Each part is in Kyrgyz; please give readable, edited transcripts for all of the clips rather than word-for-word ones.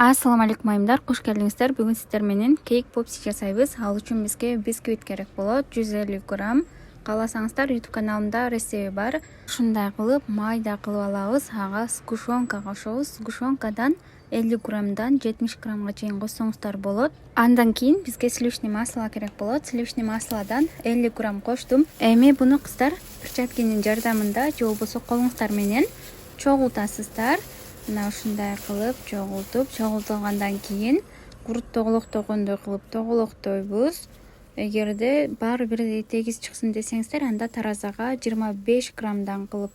Ассаламу алейкум айымдар, куш келдиңиздер. Бүгүн сиздер менен кейк попси жасайбыз. Ал үчүн бизге бисквит керек болот. 150 грамм. Кааласаңыздар YouTube каналымда рецепти бар. Ушундай кылып майда кылып алабыз. Ага сгущенка кошобуз. Сгущенкадан 50 граммдан 70 граммга чейин коссоңуздар болот. Андан кийин бизге сливочный масло керек болот. Сливочный маслодан 50 грамм коштум. Эми буну кыздар перчатканын жардамында же болбосо колуңуздар менен чогултасыздар. Мына ушундай кылып чогултулгандан кийин курут тоголоктогондой кылып тоголоктойбуз. Эгерде баары бир тегиз чыксын десеңиздер, анда таразага 25 граммдан кылып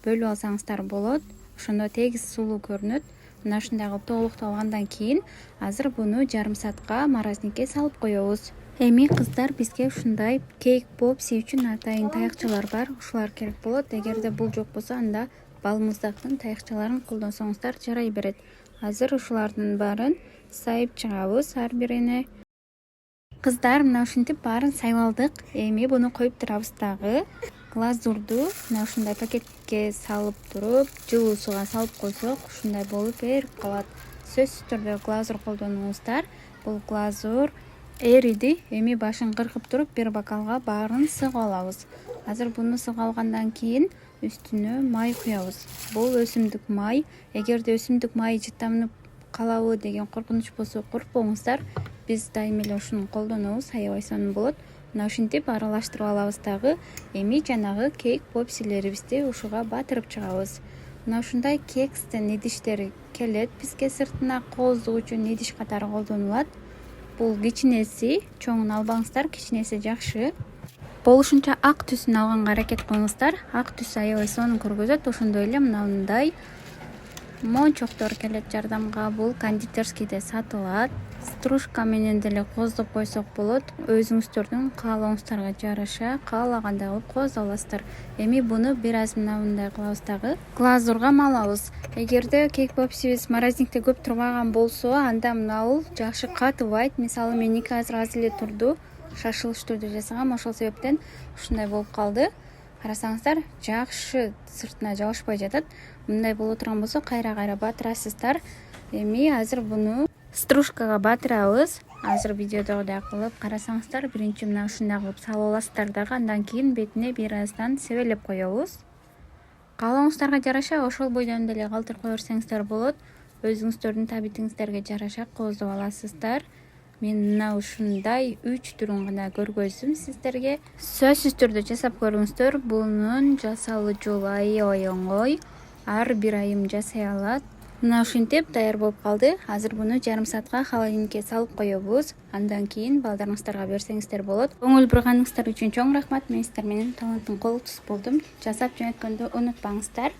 бөлүп алсаңыздар болот. Ошондо тегиз сулуу көрүнөт. Мына ушундай кылып тоголоктолгандан кийин азыр буну жарым саатка морозникке салып коебуз. Эми кыздар бизге ушундай кейк попси үчүн атайын таякчалар бар. Ушулар керек болот. Эгерде бул жок болсо, анда бал муздактын таякчаларын колдонсоңуздар жарай берет. Азыр ушулардын баарын сайып чыгабыз ар бирине. Кыздар, мына ушинтип баарын сайып алдык. Эми буну коюп турабыз дагы. Глазурду мына ушундай пакетке салып туруп, жылуу сууга салып койсок, ушундай болуп эрип калат. Сөзсүз түрдө глазур колдонуңуздар. Бул глазур эриди. Эми башын кыркып туруп, бир бокалга баарын сыгып алабыз. Азыр буну сыгып алгандан кийин үстүнө май куябыз. Бул өсүмдүк май. Эгерде өсүмдүк майы жыттанып калабы деген коркунуч болсо, коркпоңуздар. Биз дайыма эле ушуну колдонобуз, аябай сонун болот. Мына ушинтип аралаштырып алабыз дагы. Эми жанагы кейк попсилерибизди ушуга батырып чыгабыз. Мына ушундай кекстин идиштери келет бизге сыртына, кооздук үчүн идиш катары колдонулат. Бул кичинеси, чоңун албаңыздар, кичинеси жакшы. Болушунча ак түсүн алганга аракет кылыңыздар. Ак түсү аябай сонун көргөзөт. Ошондой эле мындай мончоктор келет жардамга. Бул кондитерскийде сатылат. Стружка менен деле кооздоп койсок болот. Өзүңүздөрдүн каалооңуздарга жараша каалагандай кылып кооздоп аласыздар. Эми буну бир аз мындай кылабыз дагы. Глазурга малабыз. Эгерде кейк попсибиз морозникте көп турбаган болсо, анда мынабул жакшы катыбайт. Мисалы, меники азыр аз эле турду. Шашылыш түрдө жасагам, ошол себептен ушундай болуп калды. Карасаңыздар, жакшы сыртына жабышпай жатат. Мындай боло турган болсо, кайра батырасыздар. Эми азыр буну стружкага батырабыз. Азыр видеодогудай кылып карасаңыздар, биринчи мына ушундай кылып салып аласыздар дагы, андан кийин бетине бир аздан себелеп коебуз. Каалооңуздарга жараша ошол бойдон деле калтырып кое берсеңиздер болот. Өзүңүздөрдүн табитиңиздерге жараша кооздоп аласыздар. Мен мына ушундай 3 түрүн гана көргөздүм сиздерге. Сөзсүз түрдө жасап көрүңүздөр. Бунун жасалуу жолу аябай оңой. Ар бир айым жасай алат. Мына ушинтип даяр болуп калды. Азыр буну жарым саатка холодильникке салып коебуз. Андан кийин балдарыңыздарга берсеңиздер болот. Көңүл бурганыңыздар үчүн чоң рахмат. Мен сиздер менен таланттын колу туз болдум. Жасап жөнөткөндү унутпаңыздар.